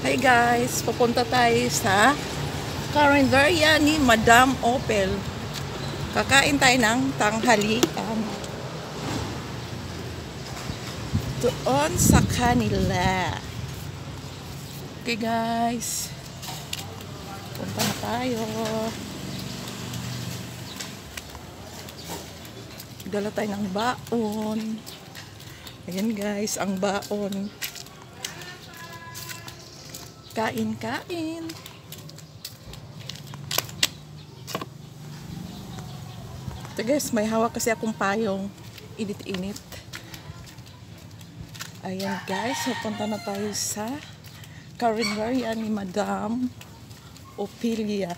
Hi guys, pupunta tayo sa Carinderia ni Madam Opel. Kakain tayo ng tanghalian doon sa kanila. Okay guys, punta na tayo. Dala tayo ng baon. Ayan guys, ang baon. Kain. Ito guys, may hawak kasi akong payong. Init-init. Ayan guys, pupunta na tayo sa Carinderia ni Madam Opelia.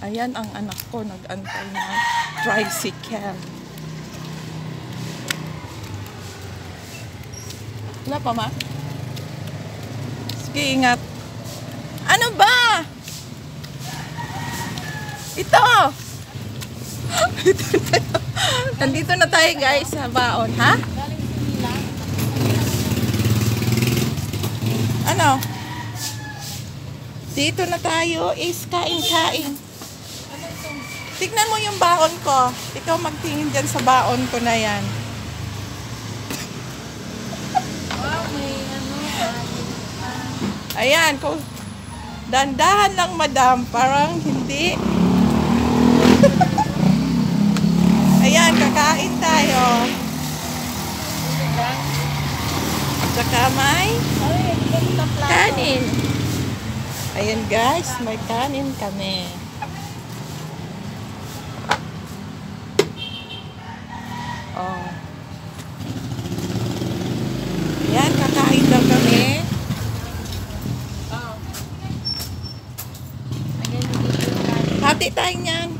Ayan ang anak ko, nag-antay ng tricycle. Wala pa, ma? Sige, ingat. Ano ba? Ito! Nandito na tayo guys sa baon, ha? Ano? Dito na tayo is kain. Tignan mo yung baon ko. Ikaw magtingin dyan sa baon ko na yan. Ayan, kung dandahan lang madam, parang hindi. Ayan, kakain tayo. Saka may kanin. Ayan guys, may kanin kami. Oh. Ayan, kakain daw kami. Hati tayo niyan.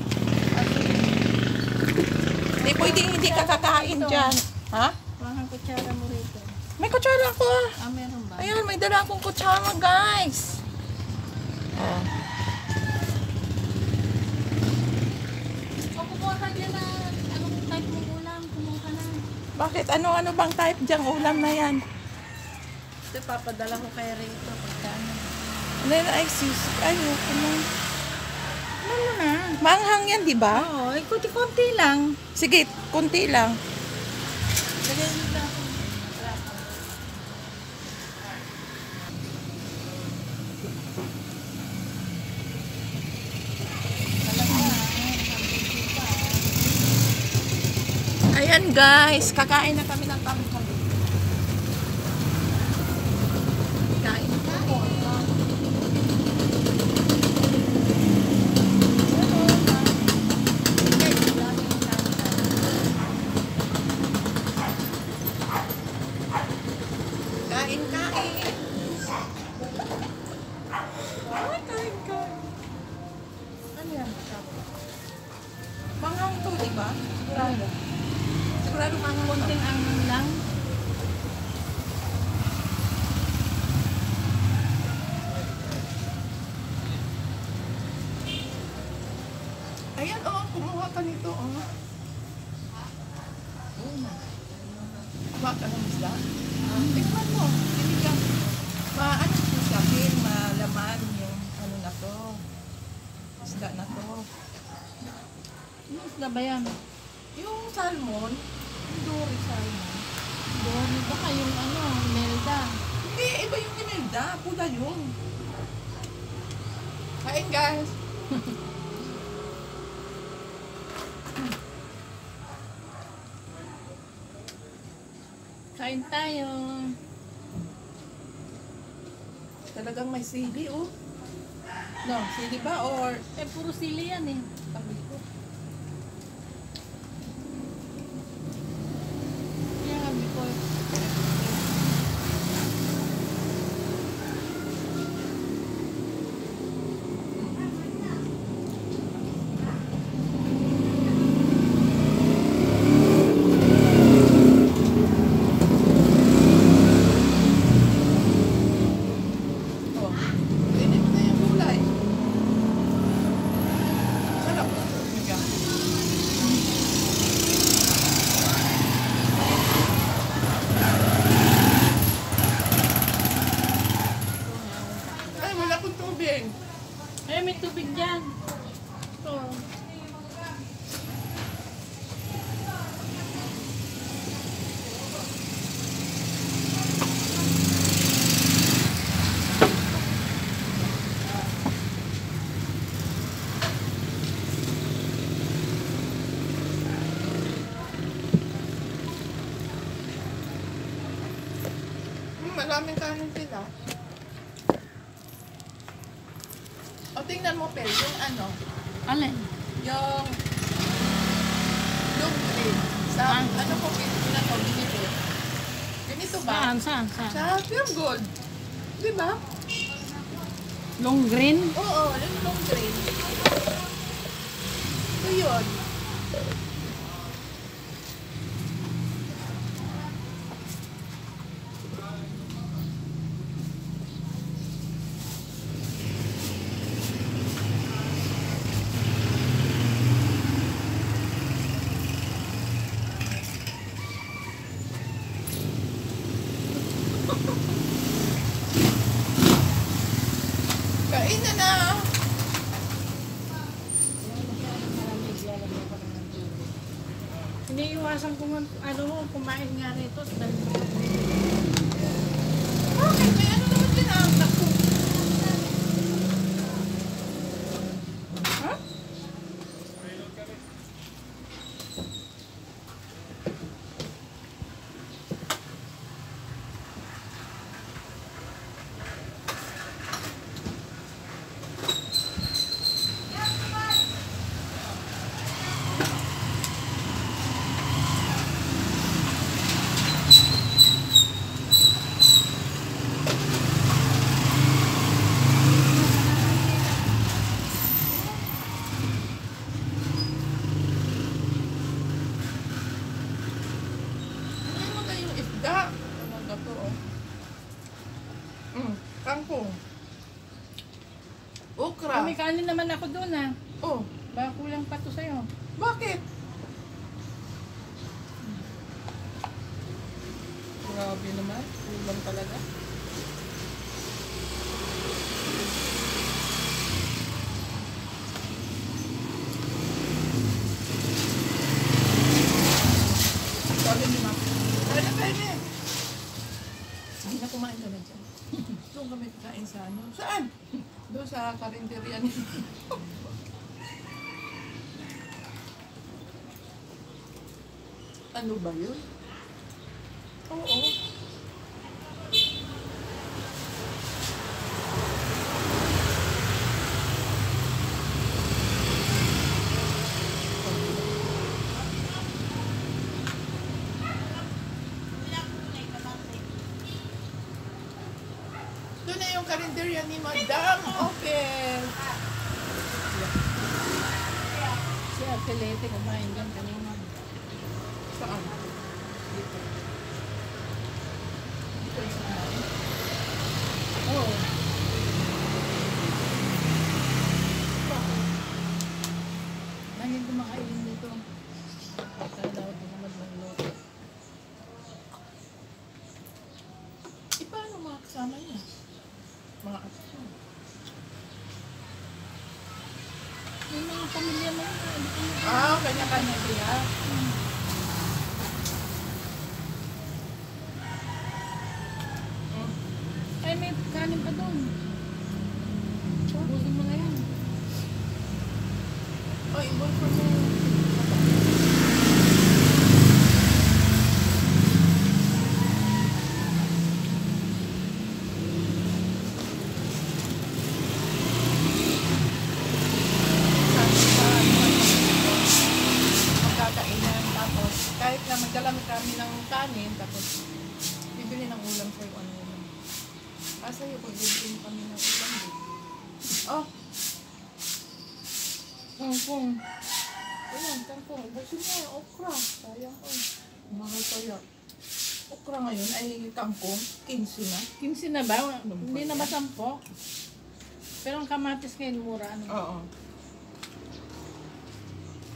Hindi pwedeng hindi ka kakain dyan. Ha? Parang kutsara mo rito. May kutsara ko. Ah, meron ba? Ayan, may dala akong kutsara guys. Oh. O, kumuha ka dyan na anong type mong ulam. Kumuha ka na. Bakit? Ano bang type dyang ulam na yan? Ito, papadala ko kay Rito. Pagkano. Ay, sis. Ayoko na. Ano na? Maanghang yan, di ba? Oo, kunti-kunti lang. Sige, kunti lang. Lagyan mo lang. Ayan guys, kakain na kami ng tanghali. Kain na po. Kain. Ay, kain. Ano yan? Manghang to, di ba? Sigurado manghang. Kunting angang lang. Ayan, oh, kumuha ka nito, oh. Kuha ka ng isda. Tingnan mo, sinigang. Ano siya sabihin, malaman yung ano na to. Isda na to. Ano isda ba yan? Yung salmon, yung dory salmon. Doon, baka yung ano, melda. Hindi, iba yung imelda. Pula yun. Kain, guys. Kain tayo. Talagang may sili, oh. No, sili ba or Eh, puro sili yan eh. tabi ko? Kaya nga before. Oh, init na yung gulay. Sarap Maraming kanin sila. O, tingnan mo, Pel, yung ano, Alin? yung long green. Sa, ano ko, pinag ko, ganito. Ganito ba? Saan? Sa Pure Gold. Di ba? Long green? Oo, yung long green. Ito yun. Kain na na. Iniiwasan ko kumain nga nito. Bakit? May ano naman din ang naku. Ha? Ano na yung isda? Talaga to, oh. Kangkong. Okra. May kanin naman ako doon Oh, Baka kulang pa to sa'yo. bakit? Grabe naman. Ulam talaga. Sabi ni Ma'am, pwede. Sige na, kumain ka na dyan. Doon kami kakain sa ano. Saan? Doon sa karinderya niya. Ano ba yun? Oo. Doon na yung karinderya ni Madam Open. Si Ate Lete kumain dyan kanina. Saan? Dito. Dito yung sa amin. Oo. Lagi kumakain dito. Kaya daw ito naman magluto. Paano mga kasama niya? Mga aso. Yung mga pamilya mo yun. Kanya-kanya sila. Ay, may kanin pa doon. Busin mo na yan. Oh, ibon ko mo. Magkakainan, tapos kahit na magdalami kami ng kanin, tapos bibili ng ulam sa ano ulam. Sa'yo, pag bibili kami ng ulam. Oh, kangkong. Ayan, kangkong. Ubusin mo yung okra. Sayang ko. Mahal kaya. Okra ngayon ay kangkong. 15 na. 15 na ba? Hindi na ba 10? Pero ang kamatis ngayon mura. Ano? Oo.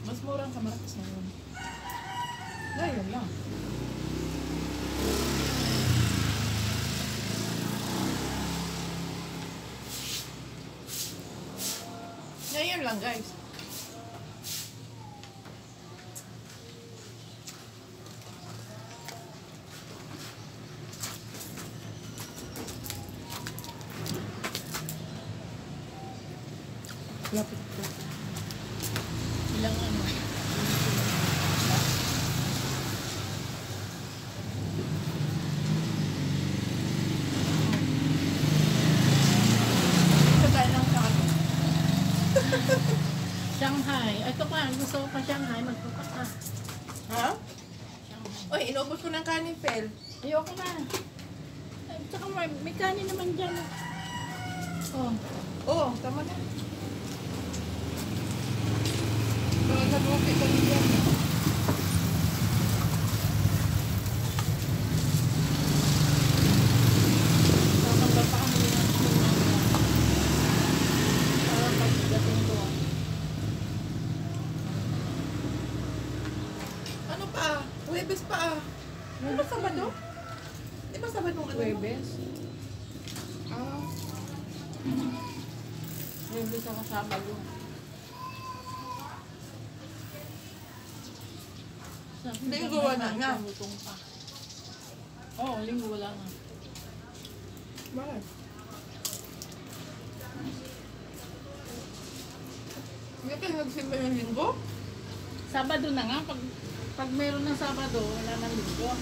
Mas mura ang kamatis ngayon. Ngayon lang. Ngayon lang, guys. Lapit ko. Ilang ano? Gusto ko pa Shanghai, magpupa ka. Ha? Shanghai. Oy, inubos ko ng kanin, Pel. Ayoko na. Ay, tsaka may kanin naman dyan. Oh. Oo, tama na. Pero nag-okay ka rin yan. Tatanggal pa kami ng para pagdating doon. Ano pa? Huwebes pa ah. Ano ba Sabado? Di ba Sabado ano? Huwebes. Ah. Huwebes ako Sabado. Linggo wala nga. Lutong pa. Oo, linggo wala nga. Bakit? Hindi kayo nagsimba ng linggo? Sabado na nga. Pag meron ng Sabado, wala ng linggo.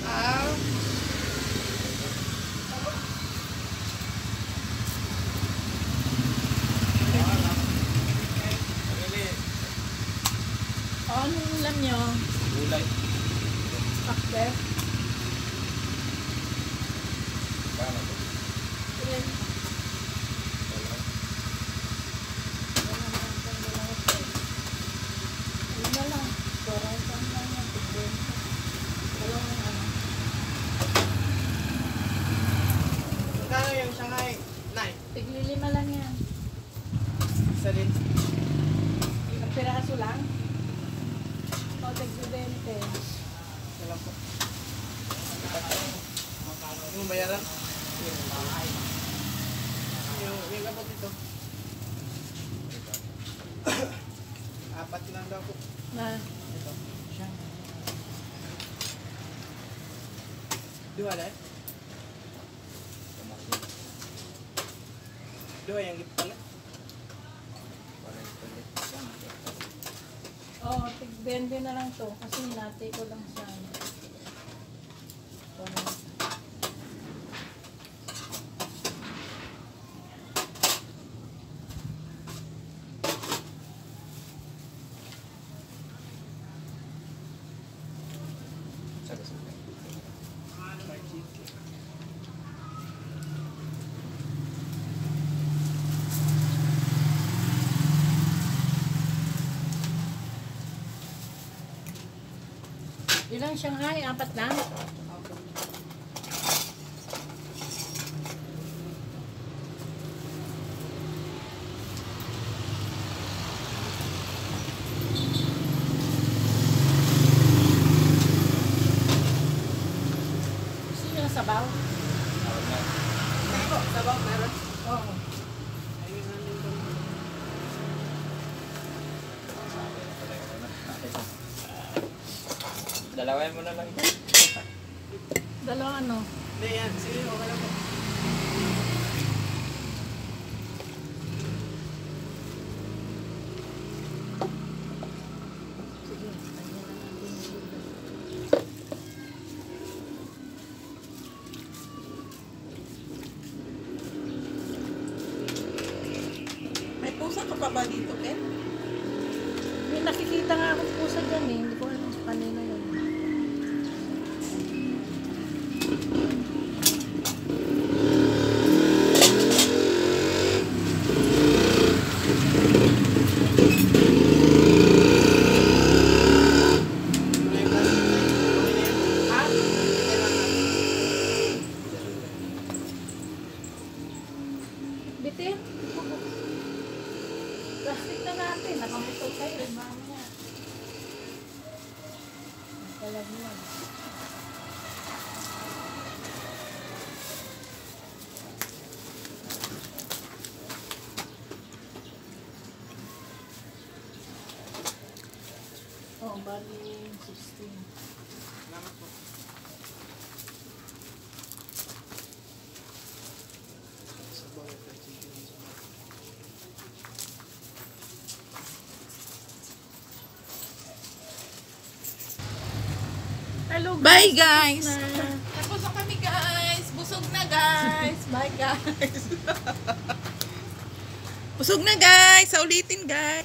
Ah. Anong ulam nyo? Gulay. Pakbe. Paano to? Ayun na lang. Parang saan lang yan. Tigden. Dalawang ano. Magkano yung Shanghai? Nay. Tigli-5 lang yan. Isa din. Ang piraso lang. O, tig-20. Isa lang po. Yung bayaran? Yung kapot ito. Apat lang daw po. Na. Ito. Siya. Dua na eh. Dua yang gift pala. O, tig-20 na lang to. Kasi nati ko lang siya. Ilang Shanghai? 4 lang? Gusto nyo ng sabaw? Sige po, sabaw meron. Oo. Dalawin mo na lang. Dalawang ano? Hindi yan. Sige, okay lang po. Sige, kanya na natin yung May pusa ka pa ba dito, Pel? May nakikita nga akong pusa dyan eh. Hindi ko alam sa kanina yun. Ha? Bitin? Plastic na natin. Nakamutol kayo. Mamaya. Nagkalag mo. Oh, bali 16. Salamat po. Hello Bye, guys. Na. Tapos na kami, guys. Busog na, guys. Bye, guys. Busog na, guys. Sa ulitin, guys.